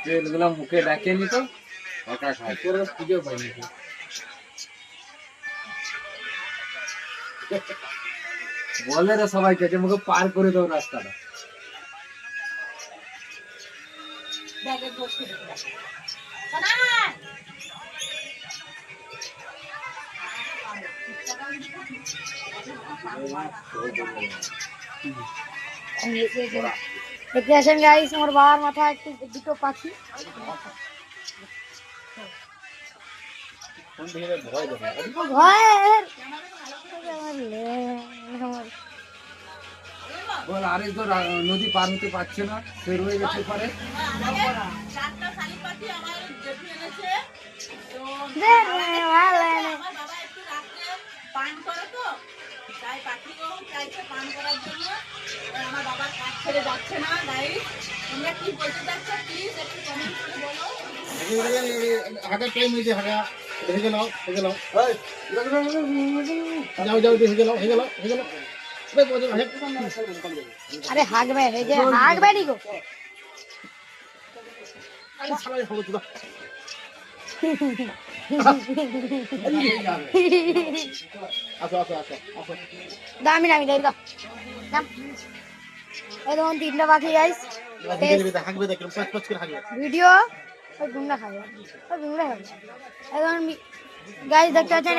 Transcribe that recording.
তেলগুলো মুখে দেখে নিত একা খায় খুঁজে পাইনি। বলে রে সবাইকে যে মুখে পার করে দাও রাস্তাটা। দেখতে আসেন গাইস, আমার বাবার মাথায় একটু দুটো পাখি। বল আরেক তো নদী পার হতে পারছে না, সে রয়ে গেছে পারে। আমার বাবার কাজ ছেড়ে যাচ্ছে না। গাইস তোমরা কি বলতে চাচ্ছ প্লিজ একটু কমেন্ট করে বলো। হাগা টাইম হইছে, হাগা হয়ে গেল হয়ে গেল। যাও যাও হয়ে গেল হয়ে গেল হয়ে গেল। আরে হাগবে, এই যে হাগবে নি গো। আরে শালা হলো তুই। আসো আসো আসো আসো। দামি দামি দাই দাও। নাম এই দেখুন তিনটা পাখি গাইস। হাগবে দেখুন, পাঁচ পাঁচ করে হাগবে। ভিডিও ওই গুন্ডা খাবে, ওই গুন্ডা খাবে। এখন গাইস দেখতে পাচ্ছেন।